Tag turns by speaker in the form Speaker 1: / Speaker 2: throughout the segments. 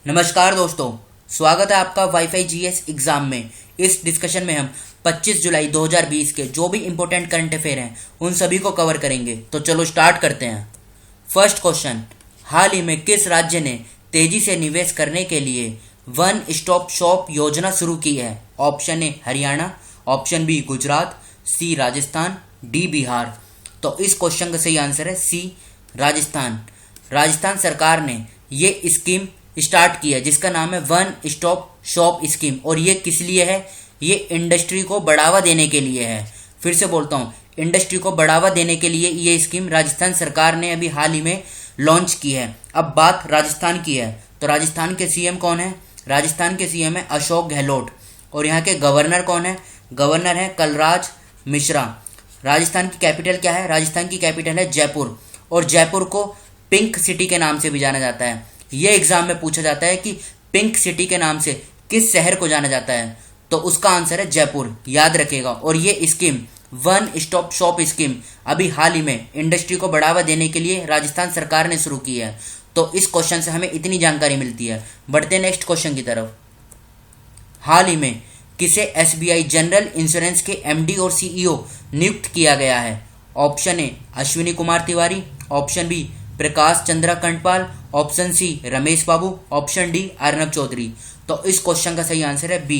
Speaker 1: नमस्कार दोस्तों, स्वागत है आपका वाईफाई जीएस एग्जाम में। इस डिस्कशन में हम 25 जुलाई 2020 के जो भी इंपॉर्टेंट करंट अफेयर हैं उन सभी को कवर करेंगे। तो चलो स्टार्ट करते हैं। फर्स्ट क्वेश्चन, हाल ही में किस राज्य ने तेजी से निवेश करने के लिए वन स्टॉप शॉप योजना शुरू की है? Option A Haryana, option B Gujarat, C Rajasthan, D Bihar. तो इस क्वेश्चन का सही आंसर है सी राजस्थान। राजस्थान सरकार ने ये स्कीम स्टार्ट की है जिसका नाम है वन स्टॉप शॉप स्कीम। और ये किस लिए है? ये इंडस्ट्री को बढ़ावा देने के लिए है। फिर से बोलता हूँ, इंडस्ट्री को बढ़ावा देने के लिए ये स्कीम राजस्थान सरकार ने अभी हाल ही में लॉन्च की है। अब बात राजस्थान की है तो राजस्थान के सीएम कौन है? राजस्थान के सीएम है अशोक गहलोत। और यहाँ के गवर्नर कौन है? गवर्नर है कलराज मिश्रा। राजस्थान की कैपिटल क्या है? राजस्थान की कैपिटल है जयपुर। और जयपुर को पिंक सिटी के नाम से भी जाना जाता है। ये एग्जाम में पूछा जाता है कि पिंक सिटी के नाम से किस शहर को जाना जाता है, तो उसका आंसर है जयपुर, याद रखिएगा। और ये scheme one stop shop scheme अभी हाल ही में इंडस्ट्री को बढ़ावा देने के लिए राजस्थान सरकार ने शुरू की है। तो इस क्वेश्चन से हमें इतनी जानकारी मिलती है। बढ़ते नेक्स्ट क्वेश्चन की तरफ। हाल ही में किसे एसबीआई जनरल इंश्योरेंस के एमडी और सीईओ नियुक्त किया गया है? Option A Ashwini Kumar Tiwari, option B Prakash Chandra Kandpal, option C Ramesh Babu, option D Arnab Chaudhary. तो इस क्वेश्चन का सही आंसर है बी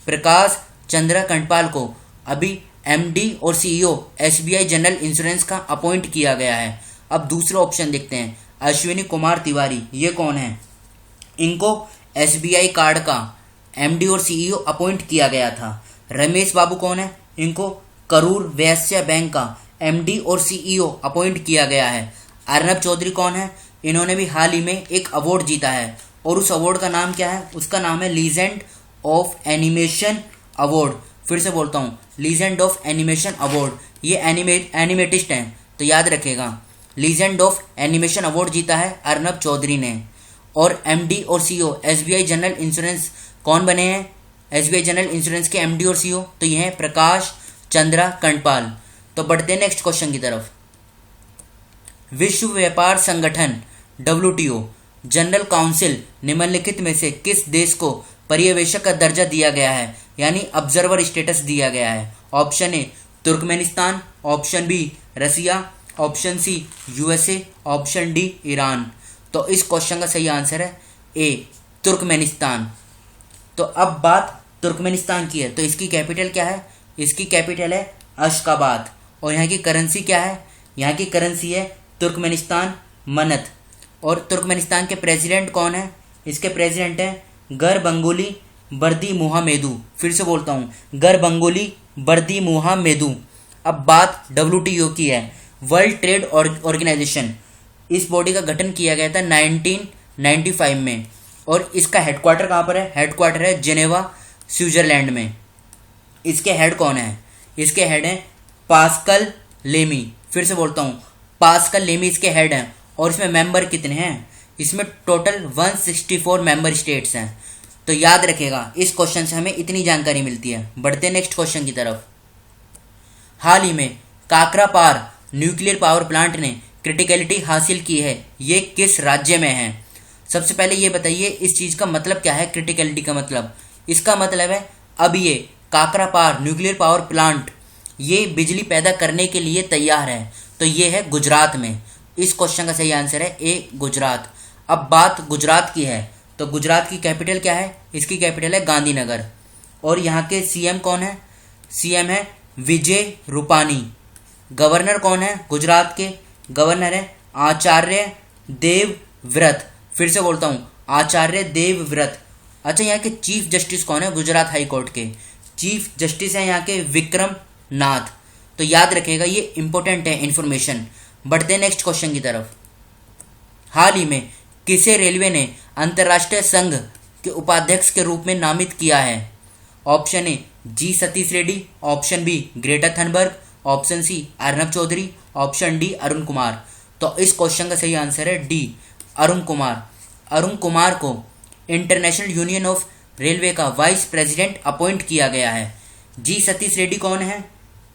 Speaker 1: प्रकाश चंद्रा कंडपाल को अभी एमडी और सीईओ एसबीआई जनरल इंश्योरेंस का अपॉइंट किया गया है। अब दूसरा ऑप्शन देखते हैं, अश्विनी कुमार तिवारी ये कौन है? इनको एसबीआई कार्ड का एमडी और सीईओ अपॉइंट किया गया था। रमेश बाबू कौन है? इनको करूर वैश्य बैंक का एमडी और सीईओ अपॉइंट किया गया है। अर्नब चौधरी कौन है? इन्होंने भी हाल ही में एक अवार्ड जीता है और उस अवार्ड का नाम क्या है? उसका नाम है लीजेंड ऑफ एनिमेशन अवार्ड। फिर से बोलता हूँ, लीजेंड ऑफ एनिमेशन अवार्ड। ये एनिमेटिस्ट हैं तो याद रखेगा, लीजेंड ऑफ एनिमेशन अवार्ड जीता है अर्नब चौधरी ने। और एमडी और सीईओ एसबीआई जनरल इंश्योरेंस कौन बने हैं? एसबीआई जनरल इंश्योरेंस के एमडी और सीईओ तो ये हैं प्रकाश चंद्रा कंडपाल। तो बढ़ते हैं नेक्स्ट क्वेश्चन की तरफ। विश्व व्यापार संगठन WTO जनरल काउंसिल निम्नलिखित में से किस देश को पर्यवेक्षक का दर्जा दिया गया है, यानी ऑब्जर्वर स्टेटस दिया गया है? Option A Turkmenistan, option B Russia, option C USA, option D Iran. तो इस क्वेश्चन का सही आंसर है ए तुर्कमेनिस्तान। तो अब बात तुर्कमेनिस्तान की है तो इसकी कैपिटल क्या है? इसकी कैपिटल है अशकाबाद। और यहाँ की करेंसी क्या है? यहाँ की करेंसी है तुर्कमेनिस्तान मनत। और तुर्कमेनिस्तान के प्रेसिडेंट कौन है? इसके प्रेसिडेंट हैं गरबंगुली बर्दीमुहामेदू। फिर से बोलता हूँ, गरबंगुली बर्दीमुहामेदू। अब बात WTO की है, वर्ल्ड ट्रेड ऑर्गेनाइजेशन। इस बॉडी का गठन किया गया था 1995 में। और इसका हेडक्वार्टर कहाँ पर है? हेडक्वार्टर है जेनेवा स्विट्जरलैंड में। इसके हेड कौन है? इसके हेड हैं पास्कल लेमी। फिर से बोलता हूँ, पास्कल लेमी इसके हेड हैं। और इसमें मेंबर कितने हैं? इसमें टोटल 164 मेंबर स्टेट्स हैं। तो याद रखेगा, इस क्वेश्चन से हमें इतनी जानकारी मिलती है। बढ़ते नेक्स्ट क्वेश्चन की तरफ। हाल ही में काकरापार न्यूक्लियर पावर प्लांट ने क्रिटिकलिटी हासिल की है, ये किस राज्य में है? सबसे पहले ये बताइए इस चीज़ का मतलब क्या है? क्रिटिकलिटी का मतलब, इसका मतलब है अब ये काकरापार न्यूक्लियर पावर प्लांट ये बिजली पैदा करने के लिए तैयार है। तो ये है गुजरात में। इस क्वेश्चन का सही आंसर है ए गुजरात। अब बात गुजरात की है तो गुजरात की कैपिटल क्या है? इसकी कैपिटल है गांधीनगर। और यहाँ के सीएम कौन है? सीएम है विजय रूपानी। गवर्नर कौन है गुजरात के? गवर्नर है आचार्य देवव्रत। फिर से बोलता हूँ, आचार्य देवव्रत। अच्छा, यहाँ के चीफ जस्टिस कौन है? गुजरात हाई कोर्ट के चीफ जस्टिस हैं यहाँ के विक्रम नाथ। तो याद रखिएगा, ये इंपॉर्टेंट है इन्फॉर्मेशन। बढ़ते हैं नेक्स्ट क्वेश्चन की तरफ। हाल ही में किसे रेलवे ने अंतर्राष्ट्रीय संघ के उपाध्यक्ष के रूप में नामित किया है? Option A G Satish Reddy, option B Greta Thunberg, option C Arnab Chaudhary, option D Arun Kumar. तो इस क्वेश्चन का सही आंसर है डी अरुण कुमार। अरुण कुमार को इंटरनेशनल यूनियन ऑफ रेलवे का वाइस प्रेसिडेंट अपॉइंट किया गया है। जी सतीश रेड्डी कौन है?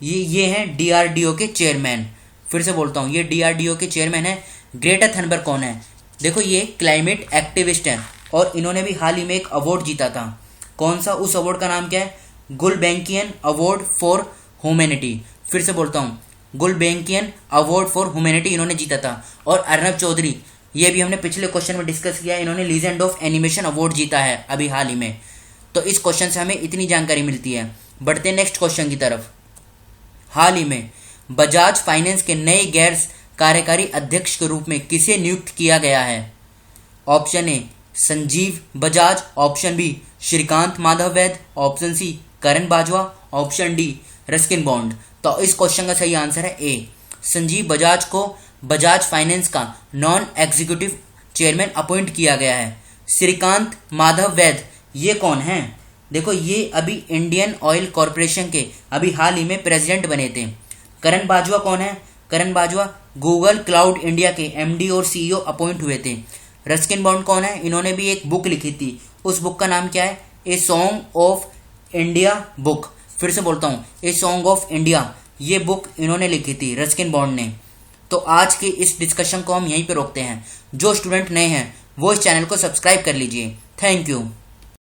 Speaker 1: ये हैं DRDO के चेयरमैन। फिर से बोलता हूँ, ये DRDO के चेयरमैन है। ग्रेटा थनबर्ग कौन है? देखो, ये क्लाइमेट एक्टिविस्ट हैं और इन्होंने भी हाल ही में एक अवार्ड जीता था। कौन सा? उस अवार्ड का नाम क्या है? गुलबैंकियन अवार्ड फॉर ह्यूमैनिटी। फिर से बोलता हूँ, गुलबैंकियन अवार्ड फॉर ह्यूमैनिटी इन्होंने जीता था। और अर्नब चौधरी, ये भी हमने पिछले क्वेश्चन में डिस्कस किया, इन्होंने लीजेंड ऑफ एनिमेशन अवार्ड जीता है अभी हाल ही में। तो इस क्वेश्चन से हमें इतनी जानकारी मिलती है। बढ़ते हैं नेक्स्ट क्वेश्चन की तरफ। हाल ही में बजाज फाइनेंस के नए गैर कार्यकारी अध्यक्ष के रूप में किसे नियुक्त किया गया है? Option A Sanjeev Bajaj, option B Shrikant Madhav Vaid, option C Karan Bajwa, option D Ruskin Bond. तो इस क्वेश्चन का सही आंसर है ए, संजीव बजाज को बजाज फाइनेंस का नॉन एग्जीक्यूटिव चेयरमैन अपॉइंट किया गया है। श्रीकांत माधव वैद ये कौन है? देखो, ये अभी इंडियन ऑयल कॉरपोरेशन के अभी हाल ही में प्रेसिडेंट बने थे। करण बाजवा कौन है? करण बाजवा गूगल क्लाउड इंडिया के एमडी और सीईओ अपॉइंट हुए थे। रस्किन बॉन्ड कौन है? इन्होंने भी एक बुक लिखी थी, उस बुक का नाम क्या है? A song of India book. फिर से बोलता हूँ, ए सॉन्ग ऑफ इंडिया, ये बुक इन्होंने लिखी थी रस्किन बॉन्ड ने। तो आज के इस डिस्कशन को हम यहीं पे रोकते हैं। जो स्टूडेंट नए हैं वो इस चैनल को सब्सक्राइब कर लीजिए। Thank you.